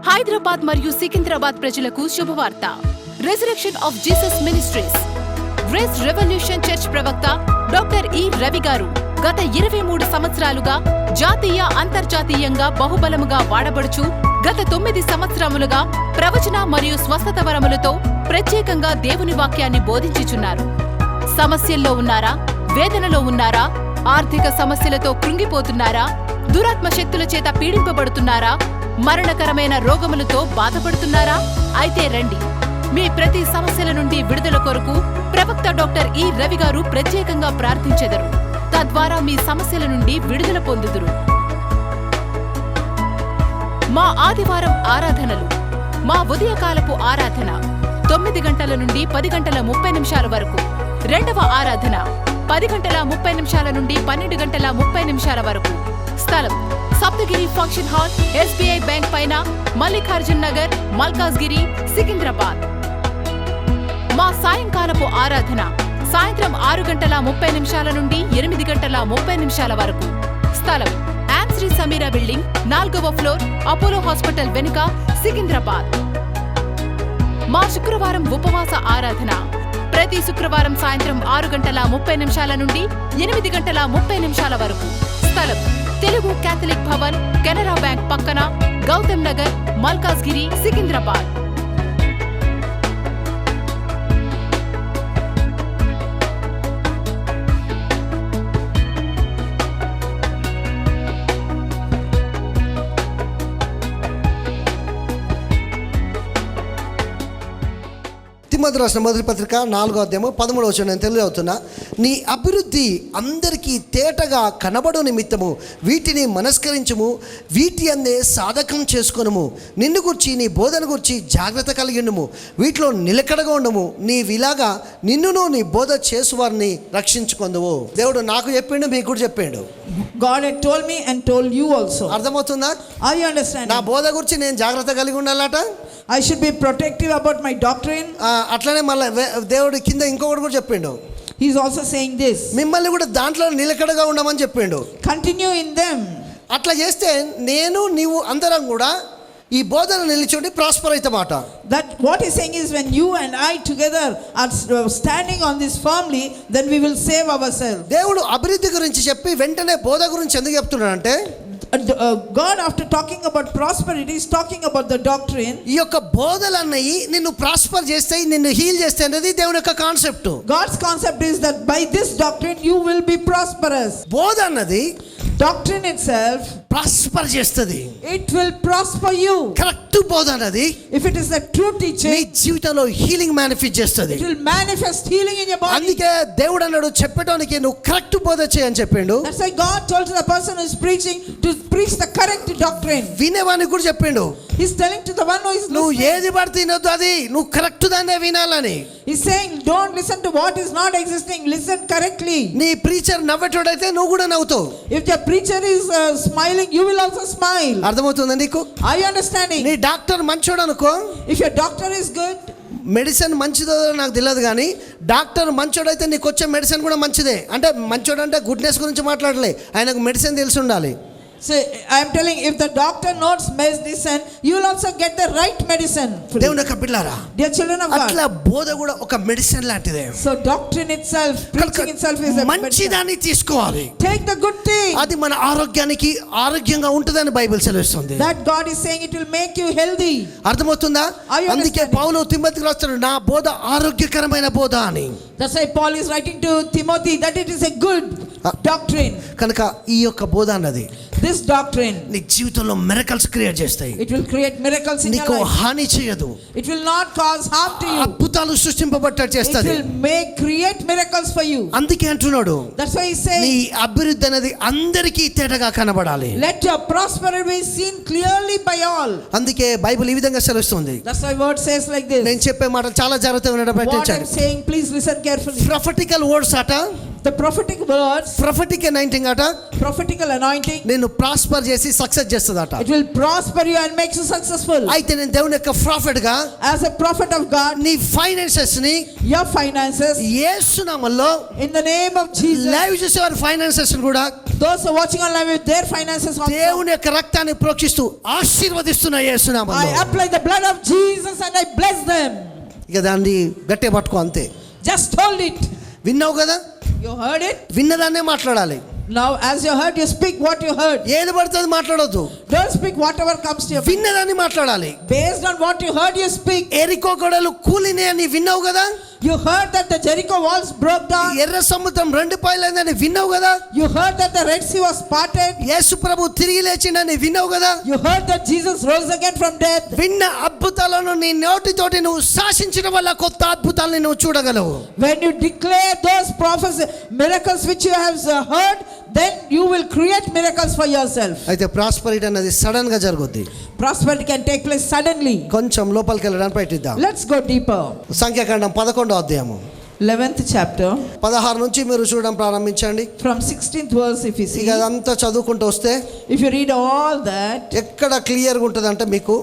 హైదరాబాద్ మరియు సికింద్రాబాద్ ప్రజలకు శుభవార్త. Resurrection of Jesus ministries grace revolution church ప్రవక్త డాక్టర్ ఈ రవి గారు గత 23 సంవత్సరాలుగా జాతీయ అంతర్జాతీయంగా బహుబలముగా వాడబడుచు గత 9 సంవత్సరములుగా ప్రవచన మరియు స్వస్థత వరములతో ప్రత్యేకంగా దేవుని వాక్యాన్ని బోధించుచున్నారు. సమస్యల్లో ఉన్నారా? వేదనలో ఉన్నారా? ఆర్థిక సమస్యలతో కృంగిపోతున్నారా? దురాత్మ శక్తుల చేత పీడింపబడుతున్నారా? మరణకరమైన రోగములతో బాధపడుతున్నారా? అయితే రండి, మీ ప్రతి సమస్యల నుండి విడుదల కొరకు ప్రవక్త డాక్టర్ ఈ రవి గారు ప్రత్యేకంగా ప్రార్థించెదరు. తద్వారా మీ సమస్యల నుండి విడుదల పొందుదురు. మా ఆదివారం ఆరాధనలు. మా ఉదయకాలపు ఆరాధన 9 గంటల నుండి 10 గంటల 30 నిమిషాల వరకు. రెండవ ఆరాధన 10 గంటల 30 నిమిషాల నుండి 12 గంటల 30 నిమిషాల వరకు. స్థలం Saptagiri function hall, SBI bank పైన, మల్లికార్జున్ నగర్, మల్కాజ్గిరి, సికింద్రాబాద్. మా సాయంకాలపు ఆరాధన సాయంత్రం 6 గంటల 30 నిమిషాల నుండి 8 గంటల 30 నిమిషాల వరకు. స్థలం శ్రీ సమీరా బిల్డింగ్, 4వ ఫ్లోర్, అపోలో హాస్పిటల్ వెనుక, సికింద్రాబాద్. మా శుక్రవారం ఉపవాస ఆరాధన ప్రతి శుక్రవారం సాయంత్రం 6 గంటల 30 నిమిషాల నుండి 8 గంటల 30 నిమిషాల వరకు. స్థలం తెలుగు కేథలిక్ భవన్, కెనరా బ్యాంక్ పక్కన, గౌతమ్ నగర్, మల్కాజ్గిరి, సికింద్రాబాద్. తిమోతి రాసిన మొదటి పత్రిక 4వ అధ్యాయము 13వ వచనం నేను తెలియజేస్తున్నా. నీ అభివృద్ధి అందరికీ తేటగా కనబడు నిమిత్తము వీటిని మనస్కరించుము, వీటి అందే సాధకం చేసుకొనుము. నిన్ను గురించి నీ బోధన గురించి జాగ్రత్త కలిగి ఉండుము, వీటిలో నిలకడగా ఉండము. నీవిలాగా నిన్నును నీ బోధ చేసువారిని రక్షించుకొందువు. దేవుడు నాకు చెప్పిండు, మీకు కూడా చెప్పిండు. God had told me and told you also. అర్థమవుతుందా? Are you understanding? నా బోధ గురించి నేను జాగ్రత్త కలిగి ఉండాలట. I should be protective about my doctrine. అట్లనే మళ్ళీ దేవుడు కింద ఇంకొకటి కూడా చెప్పిండు. He is also saying this. మిమ్మల్ని కూడా దాంట్లో నిలకడగా ఉండమని చెప్పిండు. Continue in them. అట్లా చేస్తే నేను నీవు అందరం కూడా ఈ బోధన నిలిచుండి prosper అవుతామాట. That what he's saying is when you and I together are standing on this firmly, then we will save ourselves. దేవుడు అభివృద్ధి గురించి చెప్పి వెంటనే బోధ గురించి ఎందుకు చెప్తున్నాడంటే, God after talking about prosperity is talking about the doctrine. ఈ యొక్క బోధలన్నయి నిన్ను ప్రాస్పర్ చేస్తాయి, నిన్ను హీల్ చేస్తాయి అనేది దేవుని యొక్క concept. God's concept is that by this doctrine you will be prosperous. బోధ అన్నది Doctrine itself ప్రాస్పర్ చేస్తుంది. it will prosper you. Correct బోధ అన్నది If it is the true teaching, నీ జీవితంలో హీలింగ్ మేనిఫెస్ట్ చేస్తుంది. it will manifest healing in your body. అందుకే దేవుడు అన్నాడు చెప్పడానికి నువ్వు కరెక్ట్ బోధ చేయని చెప్పిండు. That's why God told to the person who is preaching to preach the correct doctrine. వినేవానికి కూడా చెప్పిండు. He's telling to the one who is నువ్వు listening. ఏది పడితే వినొద్దు, అది నువ్వు కరెక్ట్ దాన్నే వినాలని. He's saying don't listen to what is not existing, listen correctly. నీ ప్రీచర్ నవ్వేటోడైతే నువ్వు కూడా నవ్వుతావు. If the preacher is smiling, you will also smile. అర్థమవుతుందా నీకు? Are you understanding? నీ డాక్టర్ మంచోడు అనుకో, If your doctor is good, medicine మంచిదో నాకు తెలియదు కానీ డాక్టర్ మంచోడైతే నీకు వచ్చే మెడిసిన్ కూడా మంచిదే. అంటే మంచోడు అంటే గుడ్నెస్ గురించి మాట్లాడలే, ఆయనకు మెడిసిన్ తెలిసి ఉండాలి. so I am telling, if the doctor knows medicine, you will also get the right medicine. దేవుని యొక్క పిల్లారా, Dear children of God, అట్లా బోధ కూడా ఒక మెడిసిన్ లాంటిదే. so doctrine itself, preaching itself is a మంచి medicine. దాన్ని తీసుకోవాలి. Take the good thing. అది మన ఆరోగ్యానికి ఆరోగ్యంగా ఉంటుందని బైబిల్ సెలవిస్తుంది. That God is saying it will make you healthy. అర్థమవుతుందా? Are you అందుకే understanding? పౌలు తిమోతికి రాస్తాడు నా బోధ ఆరోగ్యకరమైన బోధ అని. That's why Paul is writing to Timothy that it is a good doctrine. కనుక ఈ యొక్క బోధ అన్నది This doctrine, నీ జీవితంలో మిరకల్స్ క్రియేట్ చేస్తాయి. it will create miracles in your నీకు life. హాని చేయదు, It will not cause harm to you. అద్భుతాలు సృష్టింపబట్ట It చేస్తుంది. will create miracles for you. అందుకే అంటున్నాడు That's why he's నీ saying, అభివృద్ధి అనేది అందరికీ తేటగా కనబడాలి. let your prosperity be seen clearly by all. అందుకే బైబిల్ ఈ విధంగా సెలవిస్తుంది. That's why word says like this. నేను చెప్పే మాట చాలా జాగ్రత్తగా వినడం What I'm పెట్టించండి. saying, please listen carefully. Prophetical words అట The prophetic words, prophetic anointing అట prophetical anointing, నిన్ను ప్రాస్పర్ చేసి సక్సెస్ చేస్తుందట. it will prosper you and make you successful. అయితే నేను దేవుని యొక్క ప్రాఫెట్ గా As a prophet of God, నీ ఫైనాన్సెస్ ని your finances, యేసు నామములో in the name of Jesus, live చేసేవారి ఫైనాన్సెస్ కూడా those who are watching online with their finances also, దేవుని యొక్క రక్తాన్ని ప్రోక్షిస్తూ ఆశీర్వదిస్తున్న యేసు I నామములో. apply the blood of Jesus and I bless them. ఇక దాన్ని గట్టిగా పట్టుకో అంతే. Just hold it. విన్నావు కదా, You heard it. విన్నదాన్నే మాట్లాడాలి. Now as you heard, you speak what you heard. ఏది పడుతుంది మాట్లాడొద్దు, Don't speak whatever comes to your mind. విన్నదాన్ని మాట్లాడాలి. Based on what you heard, you speak. ఎరికో గోడలు కూలినే అని విన్నావు కదా, You heard that the Jericho walls broke down. ఎర్ర సముద్రం రెండు పాయలైందని విన్నావు కదా, You heard that the Red Sea was parted. యేసు ప్రభు తిరిగి లేచిండని విన్నావు కదా. You heard that Jesus rose again from death. విన్న అద్భుతాలను నీ నోటితోటి నువ్వు శాసించడం వల్ల కొత్త అద్భుతాలను నువ్వు చూడగలవు. When you declare those prophecies, miracles which you have heard, then you will create miracles for yourself. అయితే ప్రాస్పరిటీ అనేది సడన్ గా జరుగుద్ది. Prosperity can take place suddenly. కొంచెం లోపలికి వెళ్ళడానికి ప్రయత్నిద్దాం. Let's go deeper. సంఖ్యాకాండం 11వ అధ్యాయము 11th chapter, 16 నుంచి మీరు చూడడం ప్రారంభించండి. from 16th verse if you see. ఇక అదంతా చదువుకుంటూ వస్తే If you read all that, ఎక్కడ క్లియర్గా ఉంటుంది అంటే మీకు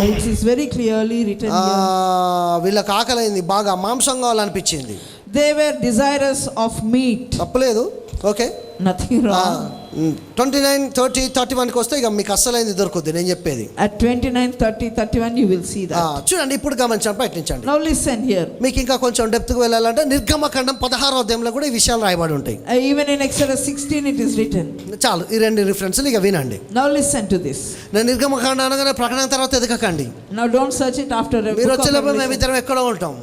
it is very clearly written here. వీళ్ళకి ఆకలైంది, బాగా మాంసం కావాలనిపించింది. They were desirous of meat. తప్పలేదు, ఓకే. Nothing wrong. 29, 30, 31కి వస్తే ఇక మీకు అస్సలైంది దొరుకుద్ది నేను చెప్పేది. At 29, 30, 31 you will see that. చూడండి, ఇప్పుడు గమనించండి, ప్రయత్నించండి. Now listen here. మీకు ఇంకా కొంచెం డెప్త్కి వెళ్ళాలంటే నిర్గమకాండం 16వ అధ్యాయంలో కూడా ఈ విషయాలు రాయబడి ఉంటాయి. Even in Exodus 16 it is written. చాలు, ఈ రెండు రిఫరెన్స్లు ఇక వినండి. Now listen to this. నేను నిర్గమకాండం అనగానే ప్రకటన తర్వాత ఎదగకండి. Now don't search it after a మీరు book of వచ్చేటప్పుడు మేము Revelation. ఇద్దరం ఎక్కడో ఉంటాం.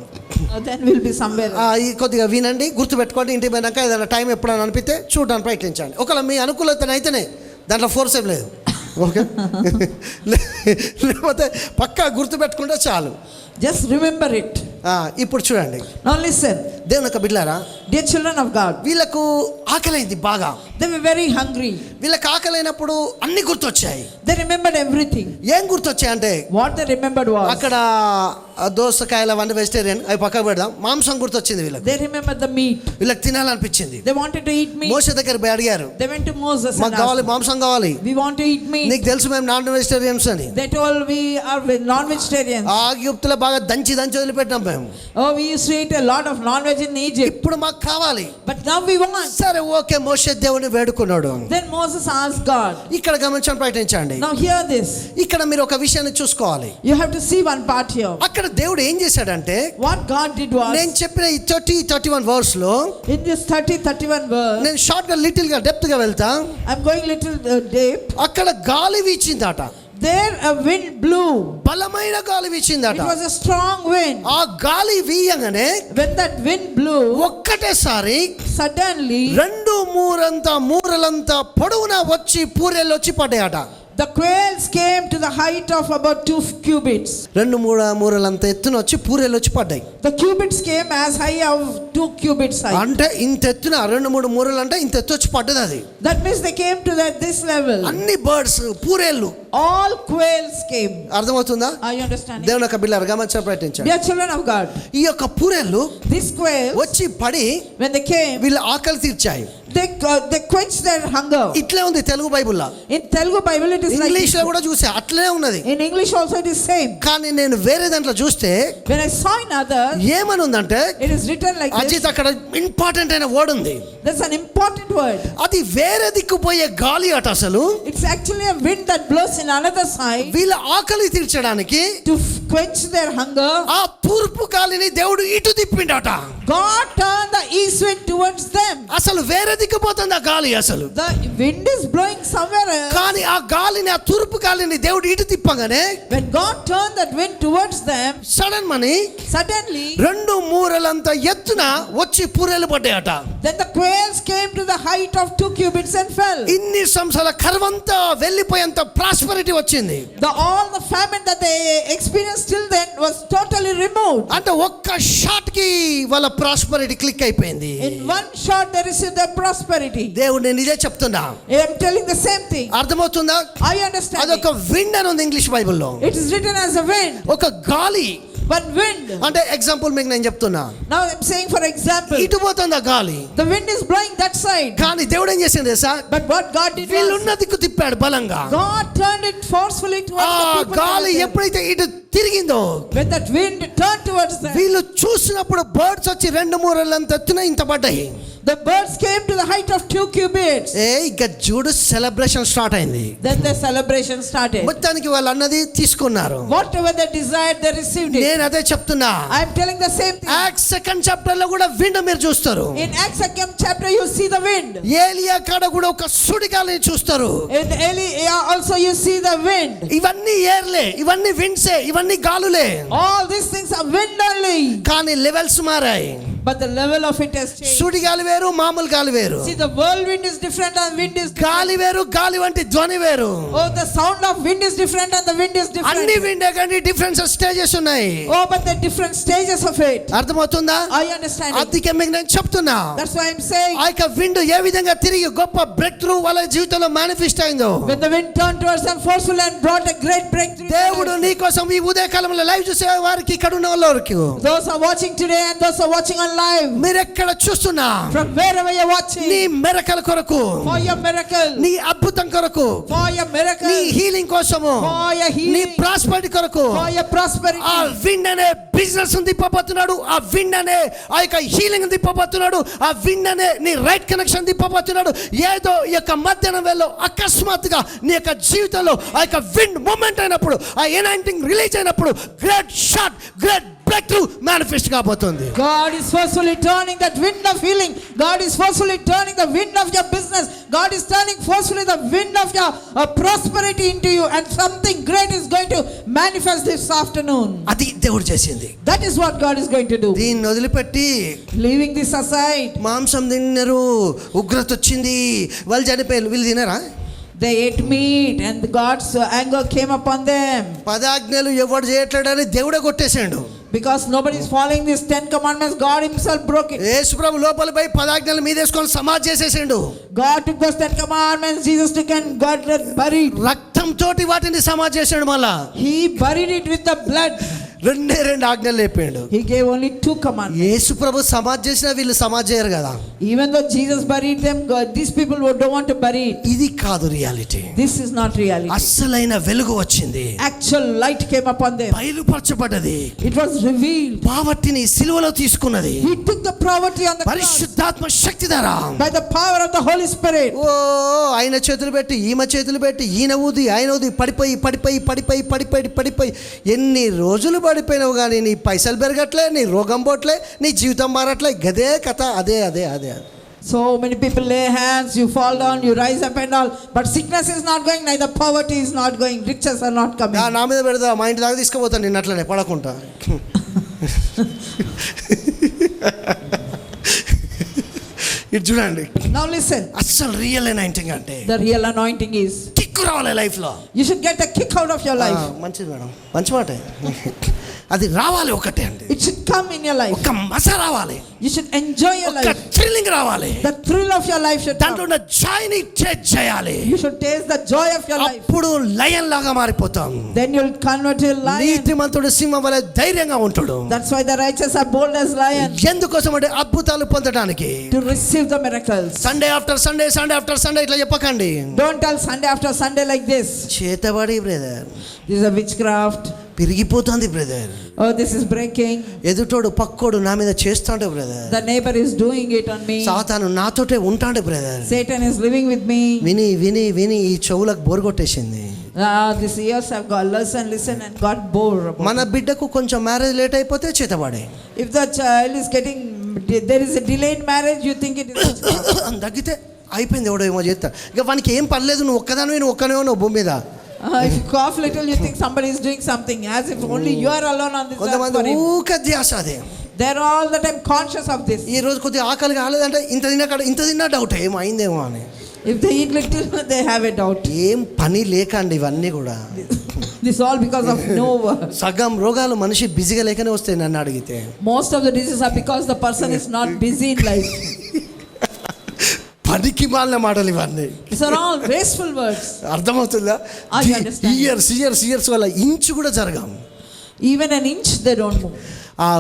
Then we'll be somewhere. ఈ కొద్దిగా వినండి, గుర్తుపెట్టుకోండి. ఇంటికి పోయినాక ఏదైనా టైం ఎప్పుడైనా అనిపిస్తే చూడడానికి ప్రయత్నించండి. ఒకవేళ మీ అనుకూలత అయితేనే, దాంట్లో ఫోర్స్ ఏం లేదు, ఓకే. లేకపోతే పక్కా గుర్తుపెట్టుకుంటే చాలు. Just remember it. ఇప్పుడు చూడండి, Now listen. దేవుని యొక్క బిడ్డలారా, Dear children of God, వీళ్ళకు ఆకలైంది బాగా. they were very hungry. వీళ్ళకి ఆకలైనప్పుడు అన్ని గుర్తొచ్చాయి. They remembered everything. ఏం గుర్తొచ్చాయి అంటే, What they remembered was, అక్కడ దోసకాయలు అవన్నీ వెజిటేరియన్, అవి పక్కకు పెడదాం. మాంసం గుర్తొచ్చింది వీళ్ళకి. they remembered the meat. వీళ్ళకి తినాలనిపించింది. They wanted to eat meat. మోషే దగ్గర పోయి అడిగారు, They went to Moses and మాకు కావాలి, asked, మాంసం కావాలి. we want to eat meat. నీకు తెలుసు మేము నాన్ వెజిటేరియన్స్ అని. They told, we are non-vegetarians. ఈజిప్టులో బాగా దంచి వదిలిపెట్టాం మేము. Oh, we used to eat a lot of non-veg in Egypt. ఇప్పుడు మాకు కావాలి. But now we want. సరే, ఓకే, మోషే దేవుని వేడుకున్నాడు. Then Moses asked God. ఇక్కడ గమనించండి, ప్రయత్నించండి. Now hear this. ఇక్కడ మీరు ఒక విషయాన్ని చూసుకోవాలి. You have to see one part here. అక్కడ దేవుడు ఏం చేశాడంటే, What God did was, నేను చెప్పిన ఈ 30, 31 వర్స్ లో in this 30, 31 verse, నేను షార్ట్ గా లిటిల్ గా డెప్త్ గా వెళ్తా. I'm going little deep. అక్కడ గాలి వీచిందట. There a wind blew. బలమైన గాలి వీచిందట. It was a strong wind. ఆ గాలి వీయగానే When that wind blew, ఒక్కటేసారి suddenly 2 మూరలంతా పొడవునా వచ్చి పూరెళ్ళు వచ్చి పడ్డాయట. the quails came to the height of about 2 cubits. 2 మూరలంతా ఎత్తున వచ్చి పూరెళ్ళు వచ్చి పడ్డాయి. The cubits came as high of 2 cubits high. అంటే ఇంత ఎత్తున 2-3 మూరలు అంటే ఇంత ఎత్తు వచ్చి పడ్డది అది. That means they came to this level. అన్ని బర్డ్స్, పూరేళ్ళు, All quails came. అర్థమవుతుందా? Are you understanding? దేవుని యొక్క బిడ్డలారా, గమనించ ప్రయత్నించండి. Dear children of God, ఈ యొక్క పూరేళ్ళు these quails, వచ్చి పడి when they came, వీళ్ళ ఆకలి తీర్చాయి. they quenched their hunger. ఇట్లే ఉంది తెలుగు బైబుల్లో. In Telugu Bible it is like English లో this. కూడా చూసా అట్లే ఉన్నది. In English also it is same. కానీ నేను వేరే దాంట్లో చూస్తే When I saw in others, ఏమని ఉందంటే, it is written like this. Ajit అక్కడ ఇంపార్టెంట్ అయిన వర్డ్ ఉంది. There's an important word. అది వేరే దిక్కుపోయే గాలి అట. అసలు It's actually a wind that blows in another side వీళ్ళ ఆకలి తీర్చడానికి to quench their hunger. ఆ తూర్పు గాలిని దేవుడు ఇటు తిప్పిండట. God turned the east wind towards them. అసలు వేరే దిక్కుపోతుంది ఆ గాలి. అసలు The wind is blowing somewhere else. కానీ ఆ గాలిని, ఆ తూర్పు గాలిని దేవుడు ఇటు తిప్పగానే When God turned that wind towards them, sudden money suddenly 2 మూరలంత ఎత్తున వచ్చి పూరేలు పడ్డాయట. then the quails came to the height of 2 cubits and fell. ఇన్ని సంవత్సరాల కరువంతా వెళ్ళిపోయేంత ప్రాస్పరిటీ వచ్చింది. All the famine that they experienced till then was totally removed. అంటే ఒక్క shot కి వాళ్ళ prosperity click అయిపోయింది. In one shot they received their prosperity. దేవుడు నేను ఇదే చెప్తున్నా. I am telling the same thing. అర్థమవుతుందా? Are you understanding? అదొక విండ్ అని ఉంది ఇంగ్లీష్ బైబిల్లో. It is written as a wind. ఒక గాలి But wind. అంటే ఎగ్జాంపుల్ మీకు నేను చెప్తున్నా, Now I'm saying for example, ఇటు పోతుంది ఆ గాలి, the wind is blowing that side. కానీ దేవుడు ఏం చేసిండు తెలుసా? But what God did వీళ్ళు was, ఉన్న దిక్కు తిప్పాడు బలంగా. God turned it forcefully towards ఆ the people. గాలి ఎప్పుడైతే ఇటు తిరిగిందో, When that wind turned towards them, వీళ్ళు చూసినప్పుడు బర్డ్స్ వచ్చి 2-3 అంత ఎత్తున ఇంత పడ్డాయి. the birds came to the height of 2 cubits. ఇక చూడు సెలబ్రేషన్ స్టార్ట్ అయింది. Then the celebration started. మొత్తానికి వాళ్ళు అన్నది తీసుకున్నారు. Whatever they desired, they received it. నేను అదే చెప్తున్నా. I am telling the same thing. Acts 2nd chapter లో కూడా విండ్ మీరు చూస్తారు. In Acts 2nd chapter, you see the wind. ఏలియా కాడ కూడా ఒక సుడిగాలిని చూస్తారు. In Elijah also you see the wind. ఇవన్నీ ఏర్లే, ఇవన్నీ విండ్సే, ఇవన్నీ గాలులే. All these things are wind only. కానీ లెవెల్స్ మారాయి. But the level of it has changed. సుడిగాలి వేరు, మామూలు గాలి వేరు. See, the whirlwind is different and wind is different. గాలి వేరు, గాలి వంటి ధ్వని వేరు. Oh, the sound of wind is different and the wind is different. అన్ని విండే కానీ డిఫరెన్స్ స్టేజెస్ ఉన్నాయి. Oh, but the different stages of it. అర్థమవుతుందా? I understand it. అందుకే మీకు నేను చెప్తున్నా, That's why I'm saying, ఆ యొక్క విండ్ ఏ విధంగా తిరిగి గొప్ప బ్రేక్ త్రూ వాళ్ళ జీవితంలో మేనిఫెస్ట్ అయిందో, when the wind turned towards them forcefully and brought a great breakthrough. దేవుడు నీ కోసం ఈ ఉదయ కాలంలో లైవ్ చూసే వారికి, ఇక్కడ ఉన్న వాళ్ళకి, Those are watching today and those are watching on live. మీరు ఎక్కడ చూస్తున్నా, From wherever you're watching, నీ మెరకల కొరకు, for your miracle, నీ అద్భుతం కొరకు, for your miracle, నీ హీలింగ్ కోసము, for your నీ healing, ప్రాస్పెరిటీ కొరకు, for your prosperity. ఆ విండ్ అనే బిజినెస్ దిప్పబోతున్నాడు, ఆ విండ్ అనే ఆ యొక్క హీలింగ్ దిప్పబోతున్నాడు, ఆ విండ్ అనే నీ రైట్ కనెక్షన్ దిప్పబోతున్నాడు. ఏదో ఈ యొక్క మధ్యాహ్నం వేళలో అకస్మాత్తుగా నీ యొక్క జీవితంలో ఆ యొక్క విండ్ మూమెంట్ అయినప్పుడు, ఆ ఎనాయింటింగ్ రిలీజ్ అయినప్పుడు great shot, great break through manifest కాబోతుంది. God is forcefully turning that wind of healing. God is forcefully turning the wind of your business. God is turning forcefully the wind of your prosperity into you, and something great is going to manifest this afternoon. అది దేవుడు చేసింది. That is what God is going to do. దీన్ని వదిలిపెట్టి Leaving this aside, మాంసం తిన్నారు, ఉగ్రత వచ్చింది, వాళ్ళు చనిపోయారు, వీళ్ళు తినరా? they ate meat and God's anger came upon them. 10 ఆజ్ఞలు ఎవడు చేయట్లేడని దేవుడే కొట్టేసాడు. Because nobody is following these 10 commandments, God himself broke it. యేసు ప్రభు లోపల పోయి 10 ఆజ్ఞలు మీదేసుకొని సమాధి చేసేసాడు. God took those 10 commandments, Jesus took and God buried. రక్తం తోటి వాటిని సమాధి చేసాడు. మళ్ళా He buried it with the blood. 2 ఆజ్ఞలు లేపాడు. He gave only 2 commandments. యేసు ప్రభు సమాధి చేసినా వీళ్ళు సమాధి చేయరు కదా. Even though Jesus buried them, these people who don't want to bury it. ఇది కాదు reality. This is not reality. అసలైన వెలుగు వచ్చింది, Actual light came upon them. బయలుపరచబడ్డది, It was revealed. పావర్టీని సిలువలో తీసుకున్నది, He took the poverty on the cross పరిశుద్ధాత్మ శక్తి ద్వారా. by the power of the Holy Spirit. ఓ ఆయన చేతులు పెట్టి, ఈమె చేతులు పెట్టి, ఈయన ఊది, ఆయన ఊది, పడిపోయి ఎన్ని రోజులు పడిపోయినావు కానీ నీ పైసలు పెరగట్లే, నీ రోగం పోట్లే, నీ జీవితం మారట్లే. గదే కథ, అదే. So many people lay hands, you fall down, you rise up and all, but sickness is not going, neither poverty is not going, riches are not coming. నా మీద పెడదా, మా ఇంటి దాకా తీసుకుపోతాను నిన్ను అట్లనే పడకుండా. ఇది చూడండి. Now listen, అసలు రియల్ అనాయింటింగ్ అంటే the real anointing is, kick రావాలి లైఫ్ లో. you should get the kick out of your life. మంచిది మేడం, మంచి మాట. అది రావాలి ఒకటే అండి, It should come in your life. ఒక మజా రావాలి, You should enjoy your ఒక life. థ్రిల్లింగ్ రావాలి, The thrill of your life should దాంట్లో come. ఉన్న జాయ్ని టేస్ట్ చేయాలి. You should taste the joy of your life. అప్పుడు లయన్ లాగా మారిపోతాం. Then you'll convert to a lion. నీతిమంతుడు సింహం వలె ధైర్యంగా ఉంటాడు. That's why the righteous are bold as lions. ఎందుకోసం అంటే అద్భుతాలు పొందడానికి. To receive the miracles. Sunday after Sunday ఇట్లా చెప్పకండి. Don't tell Sunday after Sunday like this. చేతబడి brother, This is a witchcraft. పెరిగిపోతుంది brother. Oh, this is breaking. ఎదుటోడు పక్కోడు నా మీద చేస్తాడు brother. The neighbor is doing it on me. సాతాను నాతోటే ఉంటాడు brother. Satan is living with me. విని ఈ చెవులకు బోర్ కొట్టేసింది. These ears have got listen and got bored. మన బిడ్డకు కొంచెం మ్యారేజ్ లేట్ అయిపోతే చేతబడే. If the child is getting, there is a delayed marriage, you think it is witchcraft. తగ్గితే అయిపోయింది, ఎవడో ఏమో చేస్తా. ఇక వానికి ఏం పర్లేదు, నువ్వు ఒక్కనే ఉన్నావు భూమి మీద. If you cough little, you think somebody is doing something, as if only you are alone on this earth for కొంతమంది him. ఊక ధ్యాస అదే. They are all the time conscious of this. ఈ రోజు కొద్దిగా ఆకలి కాలేదంటే ఇంత తిన్నా డౌట్ ఏమో అయిందేమో అని. If they eat little, they have a doubt. ఏం పని లేకండి ఇవన్నీ కూడా. This all because of no work. సగం రోగాలు మనిషి బిజీగా లేకనే వస్తాయి నన్ను అడిగితే. Most of the diseases are because the person is not busy in life. పనికి మాలిన మాటలు ఇవన్నీ. These are all wasteful words. అర్థమవుతుందా? I understand. ఇయర్స్ వల్ల ఇంచు కూడా జరగం. Even an inch they don't move.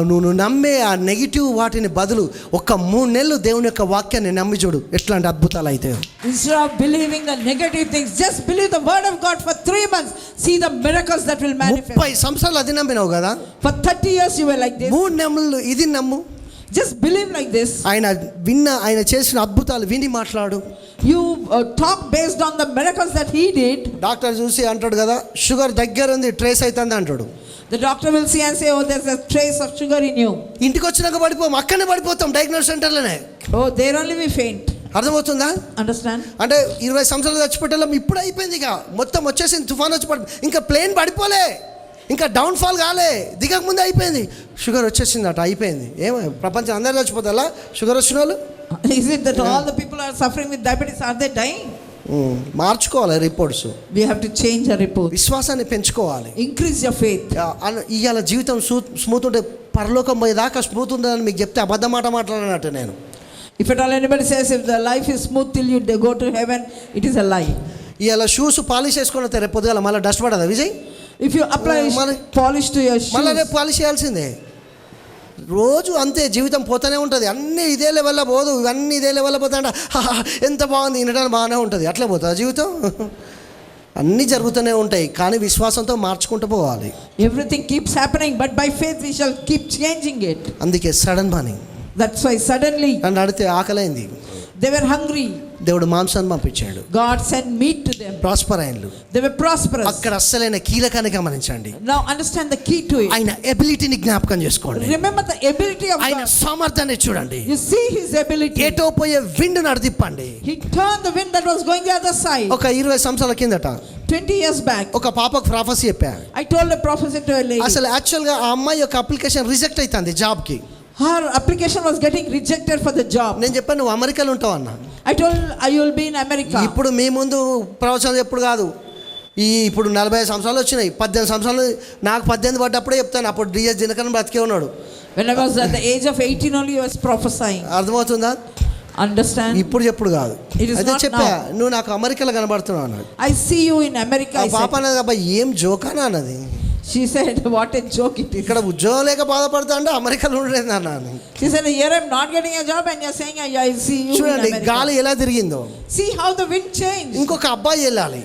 నువ్వు నమ్మే ఆ నెగిటివ్ వాటిని బదులు 3 నెలలు దేవుని యొక్క వాక్యాన్ని నమ్మి చూడు ఎట్లాంటి అద్భుతాలు అయితే. Instead of believing the negative things, just believe the word of God for 3 months. See the miracles that will manifest. 30 సంవత్సరాలు అది నమ్మినావు కదా. For 30 years you were like this. 3 నెలలు ఇది నమ్ము. Just believe like this. ఆయన చేసిన అద్భుతాలు విని మాట్లాడు. You talk based on the miracles that he did. Doctor చూసి అంటాడు కదా, షుగర్ దగ్గర ఉంది, ట్రేస్ అవుతుంది అంటాడు. The doctor will see and say, oh, there's a trace of sugar in you. ఇంటికి వచ్చినాక పడిపోం, అక్కడనే పడిపోతాం diagnose సెంటర్లోనే. Oh, there only we faint. అర్థమవుతుందా? Understand? అంటే 20 సంవత్సరాలు చచ్చిపెట్టాం, ఇప్పుడు అయిపోయింది, ఇక మొత్తం వచ్చేసింది, తుఫాన్ వచ్చి ఇంకా ప్లేన్ పడిపోలే, ఇంకా డౌన్ ఫాల్ కాలే, దిగక ముందే అయిపోయింది, షుగర్ వచ్చేసింది అట, అయిపోయింది. ఏమో ప్రపంచం అందరూ చచ్చిపోతారా షుగర్ వచ్చిన వాళ్ళు? Is it that all the people are suffering with diabetes, are they dying? మార్చుకోవాలి reports. We have to change our report. విశ్వాసాన్ని పెంచుకోవాలి. Increase your faith. ఇవాళ జీవితం స్మూత్ ఉంటే పరలోకం పోయేదాకా స్మూత్ ఉందని మీకు చెప్తే అబద్ధం మాట మాట్లాడినట్టు నేను. If at all anybody says if the life is smooth till you go to heaven, it is a lie. ఇవాళ షూస్ పాలిష్ చేసుకున్న రేపు పొద్దుగాల మళ్ళీ డస్ట్ పడదా Vijay? If you apply polish to your shoes, మళ్ళీ రేపు పాలిష్ చేయాల్సిందే. రోజు అంతే, జీవితం పోతూనే ఉంటుంది. అన్నీ ఇదే లెవెల్లో పోదు, ఇవన్నీ ఇదే లెవెల్లో పోతాంట, ఎంత బాగుంది, వినడానికి బాగానే ఉంటుంది, అట్లే పోతుంది జీవితం. అన్నీ జరుగుతూనే ఉంటాయి, కానీ విశ్వాసంతో మార్చుకుంటూ పోవాలి. Everything keeps happening, but by faith we shall keep changing it. అందుకే sudden money. That's why suddenly నన్ను అడిగితే ఆకలైంది, they were hungry. దేవుడు మాంసాన్ని పంపించాడు, God sent meat to them. Prosper అయినలు, they were prosperous. అక్కడ అస్సలైన కీలకాన్ని గమనించండి. Now understand the key to it. ఆయన ఎబిలిటీని జ్ఞాపకం చేసుకోండి. Remember the ability of ఆయన God. సామర్థ్యాన్ని చూడండి. You see his ability. ఏటో పోయే wind నడిదిప్పండి. He turned the wind that was going the other side. ఒక 20 సంవత్సరాల కిందట 20 years back, ఒక పాపకు ప్రాఫెసీ చెప్పా. I told a prophecy to a lady. అసలు యాక్చువల్గా ఆ అమ్మాయి యొక్క అప్లికేషన్ రిజెక్ట్ అవుతుంది జాబ్కి. Her application was getting rejected for the job. నేను చెప్పాను నువ్వు అమెరికాలో ఉంటావు అన్నా. I told I will be in America. ఇప్పుడు మీ ముందు ప్రవచనం ఎప్పుడు కాదు, ఇప్పుడు 45 సంవత్సరాలు వచ్చినాయి. 18 సంవత్సరాలు నాకు 18 పడ్డప్పుడే చెప్తాను. అప్పుడు డిఎస్ దినకరన్ బ్రతికే ఉన్నాడు. When I was at the age of 18 only I was prophesying. అర్థమవుతుందా? Understand? ఇప్పుడు చెప్పుడు కాదు. అదే చెప్పా, నువ్వు నాకు అమెరికాలో కనబడుతున్నావు అన్నాడు. I see you in America. పాప అన్నది అబ్బాయి ఏం జోకానా అన్నది. She said what a joke it is. ఇక్కడ ఉద్యోగం లేక బాధపడతా అంటే అమెరికాలో ఉండలేదు అన్నాను. She said here I'm not getting a job and you're saying I see you చూడండి in America. గాలి ఎలా తిరిగిందో. See how the wind changed. ఇంకొక అబ్బాయి వెళ్ళాలి,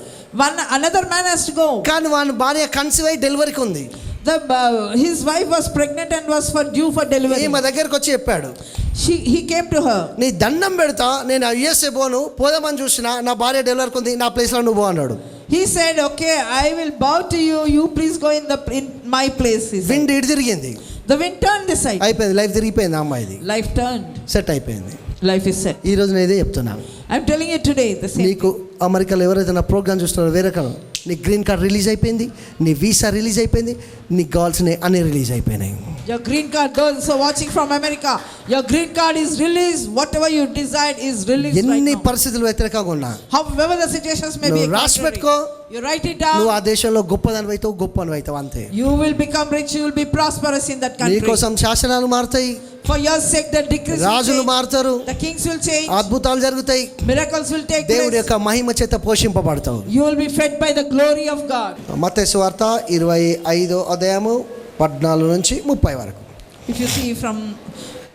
another man has to go. కానీ వాని భార్య కన్సీవ్ అయి డెలివరీకి ఉంది. His wife was pregnant and was due for delivery. మా దగ్గరకు వచ్చి చెప్పాడు, he came to her. నీ దండం పెడతా, నేను యుఎస్ఏ పోను, పోదామని చూసినా నా భార్య డెలివరీకి ఉంది, నా ప్లేస్లో నువ్వు పో అన్నాడు. He said, okay, I will bow to you, you please go in my place. Wind ఇటు తిరిగింది, the wind turned this side. అయిపోయింది, లైఫ్ తిరిగిపోయింది, అమ్మాయిది Life turned. సెట్ అయిపోయింది. Life is set. ఈ రోజు నేను ఇదే చెప్తున్నాను. I'm telling you today the same. నీకు అమెరికాలో ఎవరైతే నా ప్రోగ్రామ్ చూస్తున్నారో వేరే కాలం, నీ గ్రీన్ కార్డ్ రిలీజ్ అయిపోయింది, నీ వీసా రిలీజ్ అయిపోయింది, నీకు కావాల్సిన అన్ని రిలీజ్ అయిపోయినాయి. Your green card, those who are watching from America, your green card is released. Whatever you desired is released right ఎన్ని now. పరిస్థితులు వ్యతిరేకంగా ఉన్నా, However the situations may be, రాసి పెట్టుకో, you write it నువ్వు down. ఆ దేశంలో గొప్పదాని అవుతావు, గొప్పని అవుతావు, అంతే. You will become rich, you will be prosperous in that country. నీకోసం శాసనాలు మారుతాయి, For your sake the decrees will రాజులు change, మారుతారు, the kings will change, అద్భుతాలు జరుగుతాయి, miracles will take దేవుడి place. యొక్క మహిమ చేత పోషింపబడతావు. You will be fed by the glory of God. మత్తయి సువార్త 25వ అధ్యాయము 14 నుంచి 30 వరకు. If you see from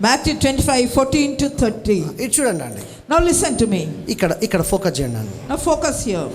Matthew 25:14 to 30. ఇది చూడండి అండి. Now listen to me. ఇక్కడ ఫోకస్ చేయండి అండి. Now focus here.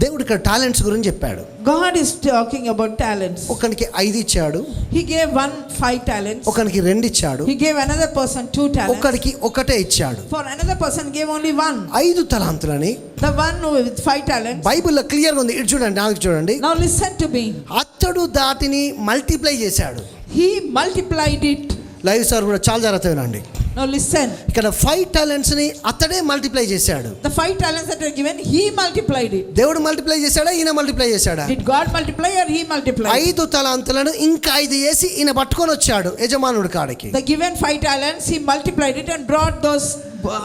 దేవుడు ఇక్కడ టాలెంట్స్ గురించి చెప్పాడు. God is talking about talents. ఒకనికి 5 ఇచ్చాడు, He gave one 5 talents. ఒకనికి 2 ఇచ్చాడు, He gave another person 2 talents. ఒకరికి 1 ఇచ్చాడు. For another person gave only 1. 5 తలాంతులని The one with 5 talents. బైబిల్లో క్లియర్గా ఉంది. ఇది చూడండి, నాకు చూడండి. Now listen to me. అతడు దాటిని మల్టిప్లై చేశాడు. He multiplied it. Live sir కూడా చాలా జాగ్రత్తగా వినండి. Now listen. ఇక్కడ 5 టాలెంట్స్ ని అతడే మల్టిప్లై చేశాడు. The 5 talents that were given, he multiplied it. దేవుడు మల్టిప్లై చేశాడా, ఈయన మల్టిప్లై చేశాడా? Did God multiply or he multiplied? 5 తలాంతులను ఇంకా 5 వేసి ఈయన పట్టుకొని వచ్చాడు యజమానుడి కాడికి. The given 5 talents, he multiplied it and brought those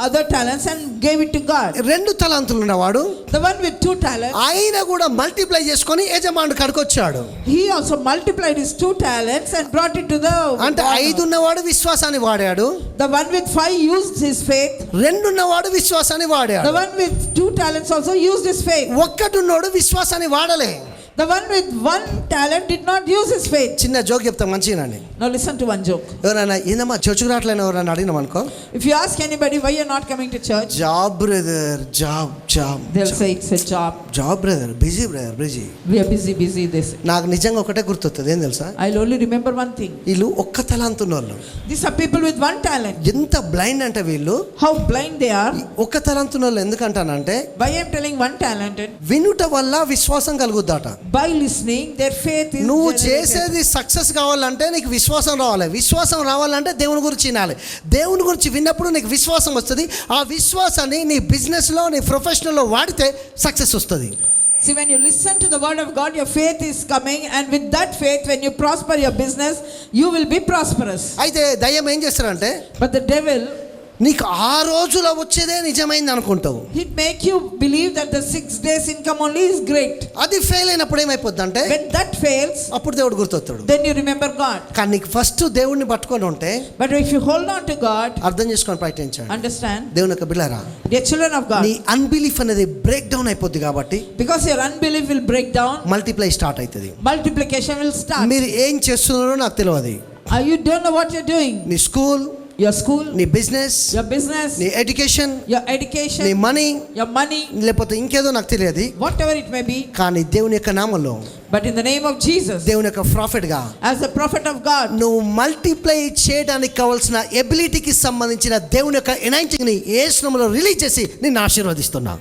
other talents and gave it to God. 2 తలాంతులు ఉన్నవాడు, The one with 2 talents, ఆయన కూడా మల్టిప్లై చేసుకొని యజమానుడి కాడికి వచ్చాడు. he also multiplied his 2 talents and brought it to the అంటే 5 ఉన్నవాడు విశ్వాసాన్ని వాడాడు, The one with 5 used his faith. 2 ఉన్నవాడు విశ్వాసాన్ని వాడాడు. The one with 2 talents also used his faith. 1 ఉన్నోడు విశ్వాసాన్ని వాడలే. The one with one talent did not use his faith. చిన్న జోక్ చెప్తా మంచిగానండి. Now listen to one joke. ఎవరైనా ఏందమ్మా చర్చికి రావట్లేని ఎవరైనా అడిగినాం అనుకో, If you ask anybody why you're not coming to church, job brother job job they'll say it's a job. Job brother busy busy. We are busy, they say. నాకు నిజంగా ఒకటే గుర్తొస్తుంది, ఏం తెలుసా? I'll only remember one thing. వీళ్ళు ఒక్క తలాంతున్న వాళ్ళు. These are people with one talent. ఎంత బ్లైండ్ అంటే వీళ్ళు, How blind they are. ఒక్క తలాంతున్న వాళ్ళు ఎందుకంటానంటే, Why I'm telling one talented? వినుట వల్ల విశ్వాసం కలుగుద్దట. By listening, their faith is నువ్వు generated. చేసేది సక్సెస్ కావాలంటే నీకు విశ్వాసం రావాలి. విశ్వాసం రావాలంటే దేవుని గురించి వినాలి. దేవుని గురించి విన్నప్పుడు నీకు విశ్వాసం వస్తుంది. ఆ విశ్వాసాన్ని నీ బిజినెస్లో, నీ ప్రొఫెషనల్లో వాడితే సక్సెస్ వస్తుంది. See, when you listen to the word of God, your faith is coming, and with that faith, when you prosper your business, you will be prosperous. అయితే దయ్యం ఏం చేస్తారంటే, But the devil, నీకు ఆ రోజులో వచ్చేదే నిజమైంది అనుకుంటావు. he'd make you believe that the 6 days income only is great. అది ఫెయిల్ అయినప్పుడు ఏమైపోద్ది అంటే, When that fails, అప్పుడు దేవుడు గుర్తొస్తాడు. then you remember God. కానీ నీకు ఫస్ట్ దేవుడిని పట్టుకొని ఉంటే, But if you hold on to God, అర్థం చేసుకొని ప్రయత్నించండి. understand, దేవుని యొక్క బిడ్డలారా, dear children of God, నీ అన్బిలీఫ్ అనేది బ్రేక్ డౌన్ అయిపోద్ది కాబట్టి because your unbelief will break down, multiply start అవుతుంది. multiplication will start. మీరు ఏం చేస్తున్నారో నాకు తెలియదు. You don't know what you're doing. నీ స్కూల్, Your school, నీ బిజినెస్, your business, నీ ఎడ్యుకేషన్, your education, నీ మనీ, your money, లేకపోతే ఇంకేదో నాకు తెలియదు. whatever it may be. కానీ దేవుని యొక్క నామంలో, But in the name of Jesus, దేవుని యొక్క ప్రాఫిట్ గా, as the prophet of God, నువ్వు మల్టిప్లై చేయడానికి కావాల్సిన ఎబిలిటీకి సంబంధించిన దేవుని యొక్క ఎనైటింగ్ ని యేసు నామములో రిలీజ్ చేసి నిన్ను ఆశీర్వదిస్తున్నా.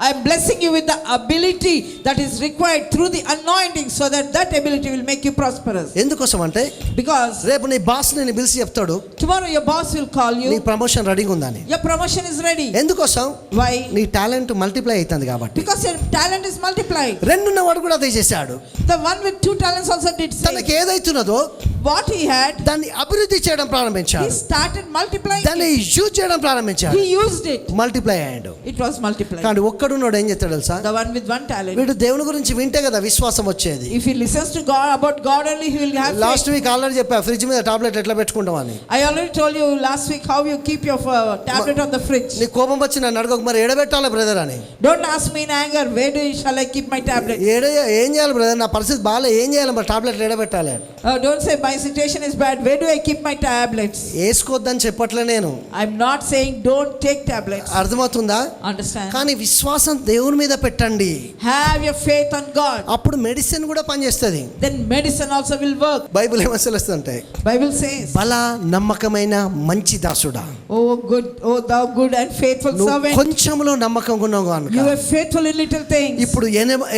I am blessing you with the ability that is required through the anointing, so that that ability will make you prosperous. ఎందుకోసం అంటే, Because రేపు నీ బాస్ నిన్ను పిలిచి చెప్తాడు, tomorrow your boss will call నీ you, ప్రమోషన్ రెడీగా ఉందని. your promotion is ready. ఎందుకోసం? Why? నీ టాలెంట్ మల్టిప్లై అవుతుంది కాబట్టి. Because your talent is multiplied. రెండున్నవాడు కూడా అదే చేశాడు. The one with 2 talents also did తనకి same. ఏదైతున్నదో What he had, దాన్ని అభివృద్ధి చేయడం he ప్రారంభించాడు. started multiplying దాన్ని it. యూజ్ చేయడం ప్రారంభించాడు. He used it. మల్టిప్లై అయ్యాడు. It was multiplied. కానీ ఒక్కడున్నాడు ఏం చేస్తాడు తెలుసా? The one with one talent, వీడు దేవుని గురించి వింటే కదా విశ్వాసం వచ్చేది. if he listens to God, about God only, he will have last faith. Week already చెప్పా, ఫ్రిడ్జ్ మీద టాబ్లెట్ ఎట్లా పెట్టుకుంటామని. I already told you last week how you keep your tablet on the fridge. నీ కోపం వచ్చి నన్ను అడగకు, మరి ఎడబెట్టాలి brother అని. Don't ask me in anger, shall I keep my tablet? ఏం చేయాలి బ్రదర్, నా పరిస్థితి బాగాలే, ఏం చేయాలి మరి టాబ్లెట్ ఎడబెట్టాలి అని. Don't say my situation is bad, where do I keep my tablets? వేసుకోవద్దని చెప్పట్లే నేను. I'm not saying don't take tablets. అర్థమవుతుందా? Understand? కానీ విశ్వాసం దేవుని మీద పెట్టండి. Have your faith on God. అప్పుడు మెడిసిన్ కూడా పనిచేస్తుంది. Then medicine also will work. Bible ఏమసలుస్తుంటే, Bible says, బల నమ్మకమైన మంచి దాసుడా, oh thou good and faithful నువ్వు servant, కొంచెంలో నమ్మకంగా ఉన్నావు you కనుక were faithful in little things. ఇప్పుడు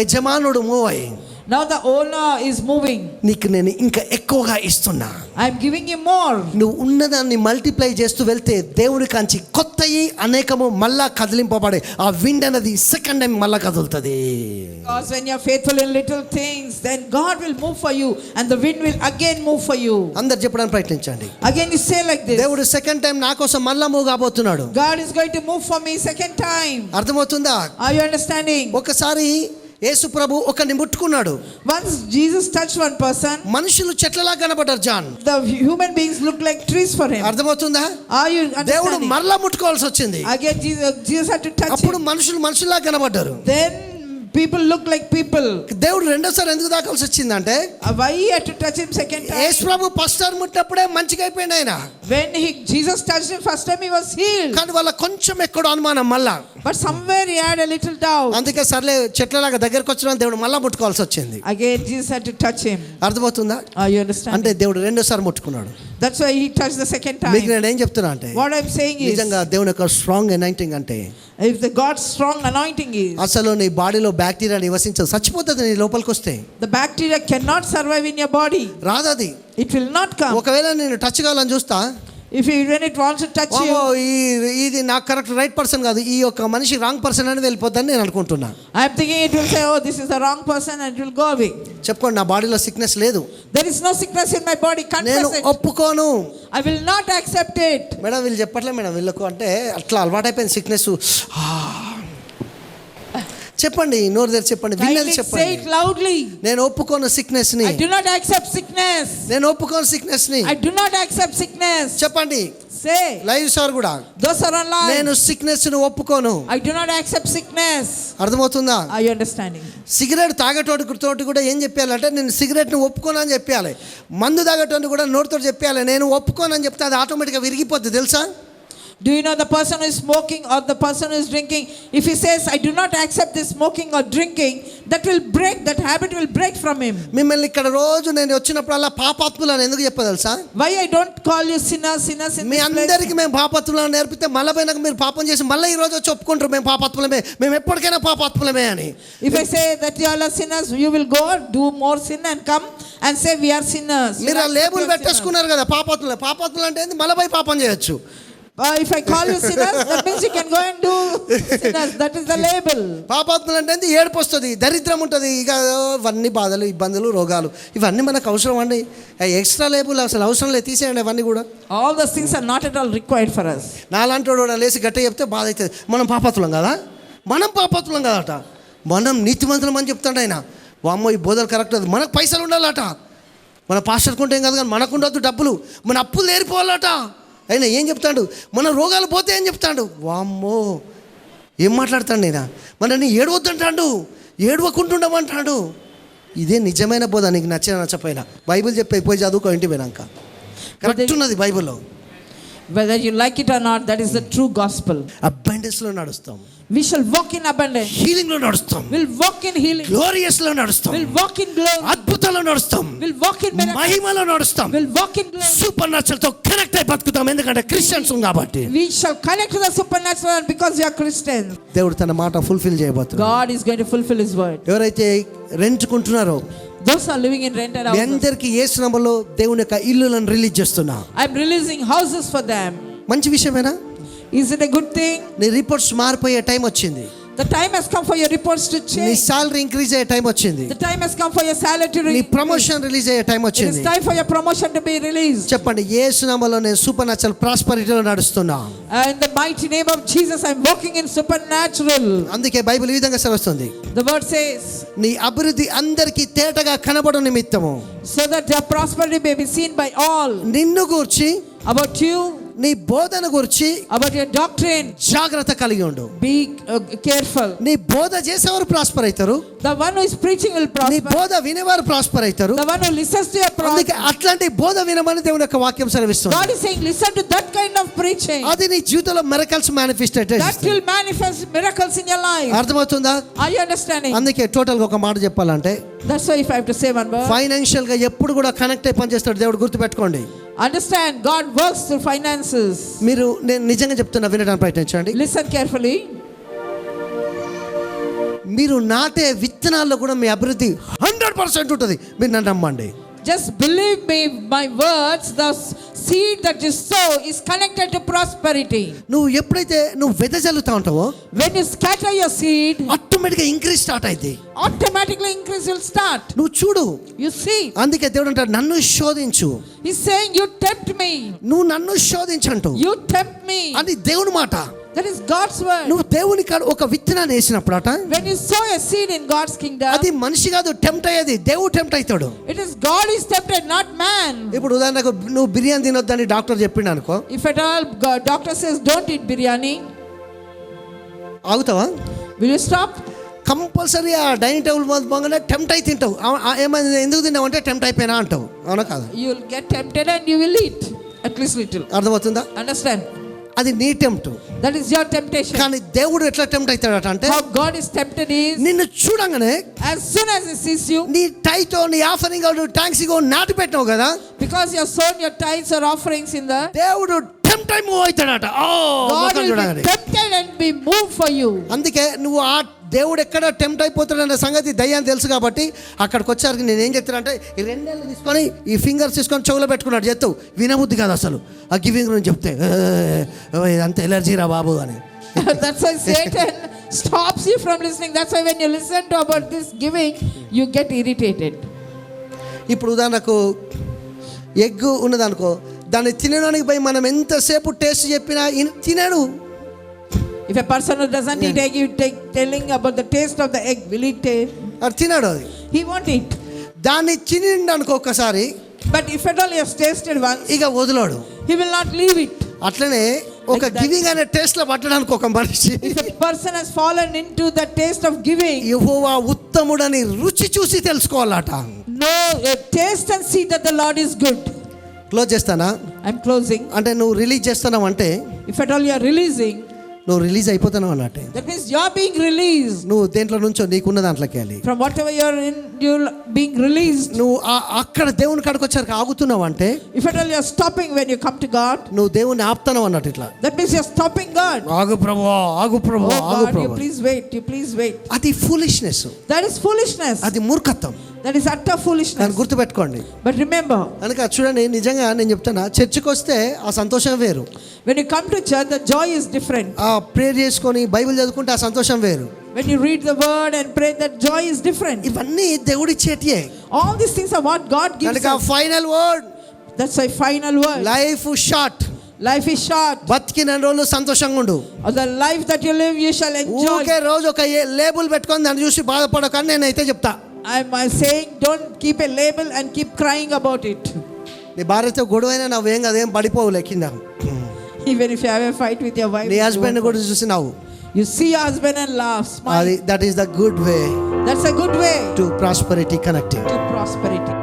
యజమానుడు మూవ్ అయ్యి Now the owner is moving. నీకు నేను ఇంకా ఎక్కువగా ఇస్తున్నా. I'm giving you more. నువ్వు ఉన్నదాన్ని మల్టిప్లై చేస్తూ వెళ్తే దేవుడి కాంచి కొత్తయి అనేకము మళ్ళా కదిలింపబడే ఆ విండ్ అనేది సెకండ్ టైం మళ్ళా కదులుతుంది. Because when you're faithful in little things, then God will move for you, and the wind will again move for you. అందరు చెప్పడానికి ప్రయత్నించండి. Again you say like this, దేవుడు సెకండ్ టైం నా కోసం మళ్ళా move కాబోతున్నాడు. God is going to move for me second time. అర్థమవుతుందా? Are you understanding? ఒకసారి యేసు ప్రభు ఒకరిని ముట్టుకున్నాడు. Once Jesus touched one person, మనుషులు చెట్లలా కనబడ్డారు. John, the human beings looked like trees for him. అర్థమవుతుందా? Are you దేవుడు understanding? మరలా ముట్టుకోవాల్సి వచ్చింది. Again Jesus had to touch అప్పుడు him. మనుషులా కనబడ్డారు. Then people look like people. దేవుడు రెండోసారి ఎందుకు దాకాల్సి వచ్చిందంటే, Why he had to touch him second time? Yesu Prabhu first time ముట్టినప్పుడే మంచిగా అయిపోయింది ఆయన. When Jesus touched him first time, he was healed. కానీ వాళ్ళ కొంచెం ఎక్కడో అనుమానం మళ్ళా. But somewhere he had a little doubt. అందుకే సర్లే చెట్లలాగా దగ్గరకు వచ్చిన దేవుడు మళ్ళా ముట్టుకోవాల్సి వచ్చింది. Again Jesus had to touch him. అర్థమవుతుందా? Are you understanding? అంటే దేవుడు రెండోసారి ముట్టుకున్నాడు. That's why he touched the second మీకు time. నేను ఏం చెప్తున్నా అంటే, What I'm saying is, నిజంగా దేవుని యొక్క స్ట్రాంగ్ అనాయింటింగ్ అంటే, if the God's strong anointing is, అసలు నీ బాడీలో బ్యాక్టీరియా నివసించదు, చచ్చిపోతుంది నీ లోపలికి వస్తే. the bacteria cannot survive in your body. రాదది. It will not come. ఒకవేళ నేను టచ్ కావాలని చూస్తా, when it wants to touch you, ఇది నాకు కరెక్ట్ రైట్ పర్సన్ కాదు, ఈ యొక్క మనిషి రాంగ్ పర్సన్ అని వెళ్ళిపోద్దని నేను అనుకుంటున్నా. I'm thinking it will say, oh, this is the wrong person, and it will go away. చెప్పుకోండి, నా బాడీలో సిక్నెస్ లేదు, There is no sickness in my body. నేను Confess it. ఒప్పుకోను. I will not accept it. Madam వీళ్ళు చెప్పట్లే madam, వీళ్ళకు అంటే అట్లా అలవాటైపోయింది సిక్నెస్. చెప్పండి, నోరు తెరిచి చెప్పండి, విన్నది Kindly say చెప్పండి. it loudly. నేను ఒప్పుకోను సిక్నెస్ ని. I do not accept sickness. నేను ఒప్పుకోను సిక్నెస్ ని. I do not accept sickness. చెప్పండి. say, లైవ్ సార్ కూడా those are online. నేను సిక్నెస్ ను ఒప్పుకోను. I do not accept sickness. అర్థమవుతుందా? Are you understanding? సిగరెట్ తాగేటోటి కూడా ఏం చెప్పాలంటే నేను సిగరెట్ని ఒప్పుకోను అని చెప్పాలి. మందు తాగేటోని కూడా నోటితో చెప్పాలి నేను ఒప్పుకోను అని చెప్తే అది ఆటోమేటిక్గా విరిగిపోద్ది తెలుసా? Do you know the person who is smoking or the person who is drinking, if he says I do not accept this smoking or drinking, that habit will break from him. మిమ్మల్ని ఇక్కడ రోజు నేను వచ్చినప్పుడల్లా పాపాత్ములని ఎందుకు చెప్ప తెలుసా? Why I don't call you sinners in me this అందరికి place? మేము పాపాత్ములను నేర్పితే మళ్ళీ పోయినాక మీరు పాపం చేసి మళ్ళీ ఈ రోజు వచ్చి ఒప్పుకుంటారు మేము పాపాత్ములమే, మేము ఎప్పటికైనా పాపాత్ములమే అని. If I say that you all are sinners, you will go do more sin and come and say we are sinners. మీరు ఆ లేబుల్ పెట్టేసుకున్నారు కదా పాపాత్ములు. పాపాత్ములు అంటే ఏంది? మళ్ళీ పోయి పాపం చేయొచ్చు. If I call you sinners, that means you can go and do sinners. That is the label. పాపాత్ములు అంటే ఏడుపు వస్తుంది, దరిద్రం ఉంటుంది, ఇక ఇవన్నీ బాధలు ఇబ్బందులు రోగాలు ఇవన్నీ మనకు అవసరం అండి. ఎక్స్ట్రా లేబుల్ అసలు అవసరం లేదు, తీసేయండి అవన్నీ కూడా. All those things are not at all required for us. నాలాంటి వాడు లేచి గట్టిగా చెప్తే బాధ అవుతుంది. మనం పాపాత్ములం కదా, మనం పాపాత్ములం కదట, మనం నీతిమంతులం అని చెప్తాడు ఆయన. వామ్మో ఈ బోధలు కరెక్ట్, మనకు పైసలు ఉండాలట. మన పాస్టర్కుంటే ఏం కాదు కానీ మనకు ఉండొద్దు డబ్బులు, మన అప్పులు నేర్పోవాలట. అయినా ఏం చెప్తాడు? మన రోగాలు పోతే ఏం చెప్తాడు? వామ్మో ఏం మాట్లాడతాడు నేను, మనని ఏడవద్దంటాడు, ఏడవకుంటుండమంటాడు. ఇదే నిజమైన బోధ. నీకు నచ్చపోయినా బైబిల్ చెప్పేది పోయి చదువుకో ఇంటి పోయినాక, కరెక్ట్ ఉన్నది బైబిల్లో. Whether you like it or not, that is the true gospel. అబండెన్స్లో నడుస్తాం, We shall walk in abundance. హీలింగ్లో నడుస్తాం, We'll walk in healing. గ్లోరియస్లో నడుస్తాం, We'll walk in glory. అద్భుతాల్లో నడుస్తాం, We'll walk in miracles. మహిమలో నడుస్తాం, We'll walk in glory. సూపర్ న్యాచురల్తో connect అయి బతుకుతాం. ఎందుకంటే క్రిస్టియన్స్ కాబట్టి We shall connect to the supernatural because we are Christians. దేవుడు తన మాట ఫుల్ఫిల్ చేయబోతున్నాడు. God is going to fulfill His word. ఎవరైతే రెంట్కుంటున్నారో Those are living in rented me houses, అందరికీ యేసు నామములో దేవుని యొక్క ఇల్లులను రిలీజ్ చేస్తున్నా. I'm releasing houses for them. మంచి విషయమేనా? Is it a good thing? నీ రిపోర్ట్స్ మారిపోయే టైం వచ్చింది. The time has come for your reports to నీ change. సాలరీ ఇంక్రీజ్ అయ్యే టైం వచ్చింది. The time has come for your salary to నీ increase. Promotion release అయ్యే time It వచ్చింది. is time for your promotion to be released. చెప్పండి, యేసు నామములో నేను super natural ప్రాస్పరిటీలో నడుస్తున్నా. In the mighty name of Jesus, I'm walking in supernatural. అందుకే Bible ఈ విధంగా సెలవుస్తుంది, The word says, నీ అభివృద్ధి అందరికీ తేటగా కనబడు నిమిత్తము so that your prosperity may be seen by all. నిన్ను గూర్చి, About you, నీ బోధన గురించి about your doctrine, జాగ్రత్త కలిగి ఉండు. be careful. నీ బోధ చేసేవారు ప్రాస్పర్ అవుతారు, The one who is preaching will నీ prosper. బోధ వినేవారు ప్రాస్పర్ అవుతారు. The one who listens to your అందుకే prosper. అట్లాంటి బోధ వినమని దేవుని యొక్క వాక్యం సెలవిస్తుంది. God is saying, listen to that kind of preaching. అది నీ జీవితంలో miracles మేనిఫెస్టేట్ That will manifest miracles in your life. అర్థమవుతుందా? Are you understanding? అందుకే టోటల్ గా ఒక మాట చెప్పాలంటే That's why if I have to say one word, financial గా ఎప్పుడు కూడా కనెక్ట్ అయి పనిచేస్తాడు దేవుడు, గుర్తుపెట్టుకోండి. understand God works through finances. మీరు నేను నిజంగా చెప్తున్నా, వినడానికి ప్రయత్నించండి. Listen carefully. మీరు నాటే విత్తనాల్లో కూడా మీ అభివృద్ధి 100% ఉంటుంది. మీరు నన్ను నమ్మండి. Just believe me, my words, the seed that you sow is connected to prosperity. నువ్వు ఎప్పుడైతే నువ్వు వెదజల్లుతా ఉంటావో When you scatter your seed, ఆటోమేటిక్గా ఇంక్రీజ్ స్టార్ట్ అయింది. automatically increase will start. నువ్వు చూడు. You see, అందుకే దేవుడు అంటాడు నన్ను శోధించు. He's saying, you tempt me. నువ్వు నన్ను శోధించంటూ You tempt me. అది దేవుని మాట. That is God's word. నువ్వు దేవుని కాడ ఒక విత్తనాన్ని వేసినప్పుడట, When you sow a seed in God's kingdom, అది మనిషి కాదు టెంప్ట్ అయ్యేది, దేవుడు టెంప్ట్ అవుతాడు. it is God is tempted, not man. ఇప్పుడు ఉదాహరణకు నువ్వు బిర్యానీ తినొద్దని డాక్టర్ చెప్పిండు అనుకో, If at all doctor says don't eat biryani, ఆగుతావా? will you stop? Compulsory ఆ డైనింగ్ టేబుల్ పోగానే టెంప్ట్ అయి తింటావు. ఏమైంది, ఎందుకు తిన్నావు అంటే టెంప్ట్ అయిపోయినా అంటావు. అవునా కాదు? You will get tempted and you will eat at least little. అర్థమవుతుందా? Understand? అది నీ tempt. That is your temptation. కానీ దేవుడు ఎట్లా టెంప్ట్ అవుతాడట అంటే, How God is tempted is, నిన్ను చూడంగానే as soon as He sees you, నీ టైతో నీ ఆఫరింగ్ థ్యాంక్స్ నాటి పెట్టినావు కదా, because you have sown your tithes or offerings in the, దేవుడు టెంప్ట్ అయి move అవుతాడట. God will be tempted and be moved for you. అందుకే నువ్వు ఆ దేవుడు ఎక్కడ టెంప్ట్ అయిపోతాడన్న సంగతి దయ్యాన్ని తెలుసు కాబట్టి అక్కడికి వచ్చారు. నేను ఏం చెప్తానంటే ఈ రెండేళ్ళు తీసుకొని ఈ ఫింగర్స్ తీసుకొని చెవులో పెట్టుకున్నాడు, చెప్తావు వినబుద్ధి కాదు అసలు ఆ గివింగ్ గురించి చెప్తే, అంత ఎలర్జీ రా బాబు అని. That's why Satan stops you from listening. That's why when you listen to about this giving, you get irritated. ఇప్పుడు ఉదాహరణకు ఎగ్ ఉన్నదనుకో, దాన్ని తినడానికి పోయి మనం ఎంతసేపు టేస్ట్ చెప్పినా తినడు. If a person who doesn't eat egg, you telling about the taste of the egg, will he taste? అది తినడు, అది He won't eat. దాన్ని తినిండు అనుకో ఒక్కసారి, But if at all he has tasted once, ఇక వదలడు. he will not leave it. అట్లనే ఒక గివింగ్ అనే టేస్ట్ లో పట్టడానికి ఒక మనిషి If a person has fallen into the taste of giving, యెహోవా ఉత్తముడని రుచి చూసి తెలుసుకోవాలట. no, taste and see that the Lord is good. Close చేస్తానా? I'm closing. అంటే నువ్వు రిలీజ్ చేస్తున్నావు అంటే If at all you are releasing, నువ్వు రిలీజ్ అయిపోతున్నావు అన్నట్టే. that means you are being released. నువ్వు దేంట్లో నుంచో నీకున్న దాంట్లోకి వెళ్ళి From whatever you are in, you're being released. నువ్వు అక్కడ దేవుని కాడికి వచ్చాక ఆగుతున్నావు అంటే If at all you are stopping when you come to God, నువ్వు దేవుని ఆపుతున్నావు అన్నట్టు. ఇట్లా that means you are stopping God. ఆగు ప్రభువా, ఆగు Oh ప్రభువా, ఆగు God, you ప్రభువా. please wait, you please wait. అది ఫూలిష్నెస్, That is foolishness. అది మూర్ఖత్వం. That is utter foolishness. దాన్ని గుర్తుపెట్టుకోండి. But remember, కనుక చూడండి, నిజంగా నేను చెప్తాను, చర్చికి వస్తే ఆ సంతోషం వేరు. when you come to church, the joy is different. ఆ ప్రేయర్ చేసుకొని బైబిల్ చదువుకుంటే ఆ సంతోషం వేరు. When you read the word and pray, that joy is different. ఇవన్నీ దేవుడి చేతియే. All these things are what God gives కనుక us. Final word, That's a final word. Life short. Life is short. బతికిన రోజులు సంతోషంగా ఉండు. Or the life that you live, you shall enjoy. ఊకే రోజు ఒక లేబుల్ పెట్టుకొని దాన్ని చూసి బాధపడకని నేనైతే చెప్తా. I'm saying, don't keep a label and keep crying about it. నీ భార్యతో గొడవైనా నవ్వేం అదేం పడిపోవులే కింద. Even if you have a fight with your wife, నీ హస్బెండ్ కూడా చూసి నవ్వు. you see your husband and laugh, smile. అది that is the good way That's a good way to prosperity connecting. to prosperity.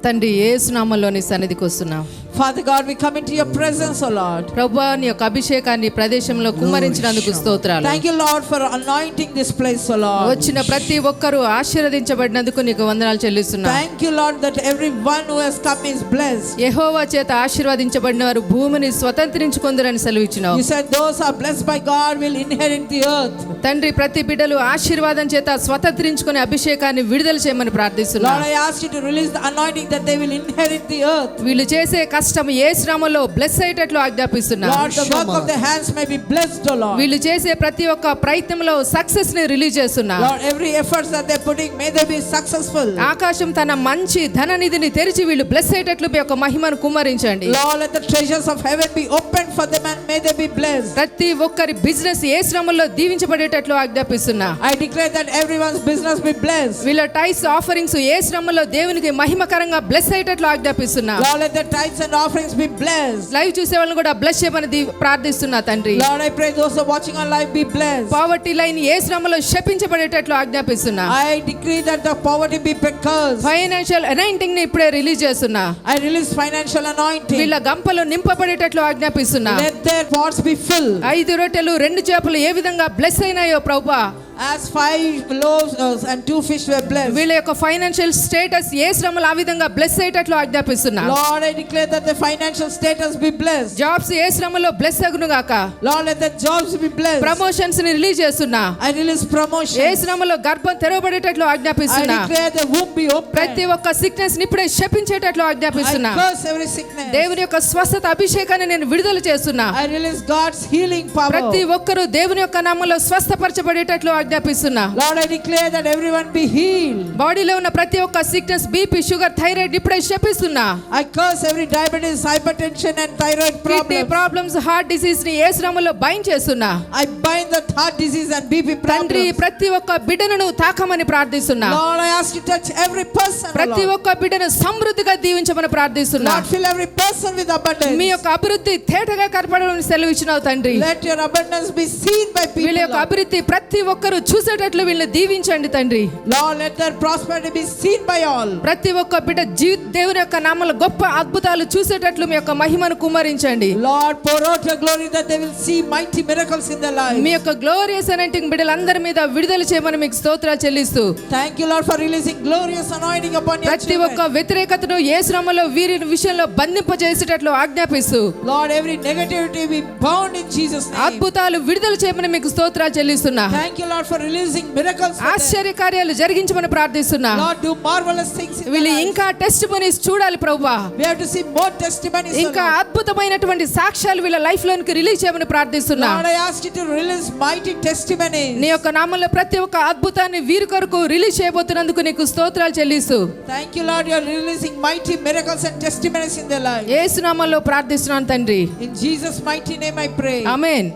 తండ్రి యేసు నామములోని సన్నిధికి వస్తున్నాం. Father God, we come into your presence, O Lord. ప్రభువా, నీ యొక్క అభిషేకాన్ని ప్రదేశంలో కుమ్మరించినందుకు స్తోత్రాలు. Thank you, Lord, for anointing this place, O Lord. వచ్చిన ప్రతి ఒక్కరూ ఆశీర్వదించబడినందుకు నీకు వందనాలు చెల్లిస్తున్నాం. Thank you, Lord, that everyone who has come is blessed. యెహోవా చేత ఆశీర్వదించబడిన వారు భూమిని స్వతంత్రించుకొందురని సెలవిచ్చినావు. You said those are blessed by God will inherit the earth. తండ్రి, ప్రతి బిడ్డలు ఆశీర్వాదం చేత స్వతంత్రించుకునే అభిషేకాన్ని విడుదల చేయమని ప్రార్థిస్తున్నాం. Lord, I ask you to release the anointing that they will inherit the earth. వీళ్ళు చేసే కష్టం యేసు నామములో bless అయ్యేటట్లు ఆజ్ఞాపిస్తున్నాం. Lord, the work of their hands may be blessed, O Lord. వీళ్ళు చేసే ప్రతి ఒక్క ప్రయత్నంలో సక్సెస్ ని రిలీజ్ చేస్తున్నాం. Lord, every efforts that they're putting, may they be successful. ఆకాశం తన మంచి ధన నిధిని తెరిచి వీళ్ళు బ్లెస్ అయ్యేటట్లు మీ యొక్క మహిమను కుమ్మరించండి. Lord, let the treasures of heaven be opened for them and may they be blessed. ప్రతి ఒక్కరి బిజినెస్ యేసు నామములో దీవించబడేటట్లు ఆజ్ఞాపిస్తున్నా. I declare that everyone's business be blessed. వీళ్ళ టైస్ ఆఫరింగ్స్ యేసు నామములో దేవునికి మహిమకరంగా బ్లెస్ అయ్యేటట్లు ఆజ్ఞాపిస్తున్నా. Lord, let the tithes and offerings be blessed. Live చూసే వాళ్ళని కూడా బ్లెస్ చేయమని ప్రార్థిస్తున్నా తండ్రి. Lord, I pray those who are watching on live be blessed. Poverty line యేసు నామములో శపించబడేటట్లు ఆజ్ఞాపిస్తున్నా. I decree that the poverty be cursed. Financial anointing ని ఇప్పుడే రిలీజ్ చేస్తున్నా. I release financial anointing. వీళ్ళ గంపలు నింపబడేటట్లు ఆజ్ఞాపిస్తున్నా. Let their pots be filled. 5 రొట్టెలు 2 చేపలు ఏ విధంగా బ్లెస్ అయినాయో ప్రభువా, As 5 loaves and 2 fish were blessed. వీళ్ళ యొక్క ఫైనాన్షియల్ స్టేటస్ యేసు నామములో ఆ విధంగా బ్లెస్ అయ్యేటట్లు ఆజ్ఞాపిస్తున్నా. Lord, I declare that the financial status be blessed. Jobs యేసు నామములో బ్లెస్ అగును గాక. Lord, let the jobs be blessed. Promotions ని రిలీజ్ చేస్తున్నా. I release promotion. యేసు నామములో గర్భం తెరవబడేటట్లు I ఆజ్ఞాపిస్తున్నా. declare the womb be open. ప్రతి ఒక్క సిక్నెస్ ని ఇప్పుడే శపించేటట్లు I ఆజ్ఞాపిస్తున్నా. curse every sickness. దేవుని యొక్క స్వస్థత అభిషేకాన్ని నేను విడుదల చేస్తున్నా. I release God's healing power. ప్రతి ఒక్కరూ దేవుని యొక్క నామములో స్వస్థపరచబడేటట్లు ఆజ్ఞాపిస్తున్నా. Lord, I declare that everyone be healed. బాడీలో ఉన్న ప్రతి ఒక్క సిక్నెస్, బీపీ, షుగర్, థైరాయిడ్ ఇప్పుడే శపిస్తున్నా. I curse every diabetes, hypertension and thyroid kidney problems. Problems, heart disease ని యేసు నామములో బైండ్ చేస్తున్నా. I bind the heart disease and BP తండ్రి, problems. ప్రతి ఒక్క బిడ్డను తాకమని ప్రార్థిస్తున్నా. Lord, I ask you to touch every person. O ప్రతి Lord. ఒక్క బిడ్డను సమృద్ధిగా దీవించమని ప్రార్థిస్తున్నా. Lord, fill every person with abundance. మీ యొక్క అభివృద్ధి తేటగా కనపడమని సెలవిచ్చినావు తండ్రి. Let your abundance be seen by people. వీళ్ళ యొక్క Lord. అభివృద్ధి ప్రతి ఒక్కరు చూసేటట్లు వీళ్ళని దీవించండి తండ్రి. Lord, let their prosperity be seen by all. ప్రతి ఒక్క బిడ్డ దేవుని యొక్క నామములో గొప్ప అద్భుతాలు చూసేటట్లు మీ యొక్క మహిమను కుమ్మరించండి. Lord, pour out your glory that they will see mighty miracles in their lives. మీ యొక్క గ్లోరియస్ అనాయింటింగ్ బిడ్డలందరి మీద విడుదల చేయమని మీకు స్తోత్రాలు చెల్లిస్తూ, Thank you, Lord, for releasing glorious anointing upon your ప్రతి ఒక్క children. వ్యతిరేకతను యేసు నామములో వీరి విషయంలో బంధింపజేసేటట్లు ఆజ్ఞాపిస్తూ, Lord, every negativity be bound in Jesus' name. అద్భుతాలు విడుదల చేయమని మీకు స్తోత్రాలు చెల్లిస్తున్నా. Thank you, Lord, for releasing miracles for them. ఆశ్చర్య కార్యాలు జరిగించమని ప్రార్థిస్తున్నా. Lord, do marvelous things in their వీళ్ళు lives. ఇంకా టెస్టిమనీస్ చూడాలి ప్రభువా. We have to see more testimonies. O ఇంకా Lord. అద్భుతమైనటువంటి సాక్ష్యాలు వీళ్ళ లైఫ్ లోనికి రిలీజ్ చేయమని ప్రార్థిస్తున్నా. Lord, I ask you to release mighty testimonies. నీ యొక్క నామంలో ప్రతి ఒక్క అద్భుతాన్ని వీరి కొరకు రిలీజ్ చేయబోతున్నందుకు నీకు స్తోత్రాలు చెల్లిస్తూ, Thank you, Lord, you are releasing mighty miracles and testimonies in their lives. యేసు నామంలో ప్రార్థిస్తున్నాను తండ్రి. In Jesus' mighty name I pray. Amen.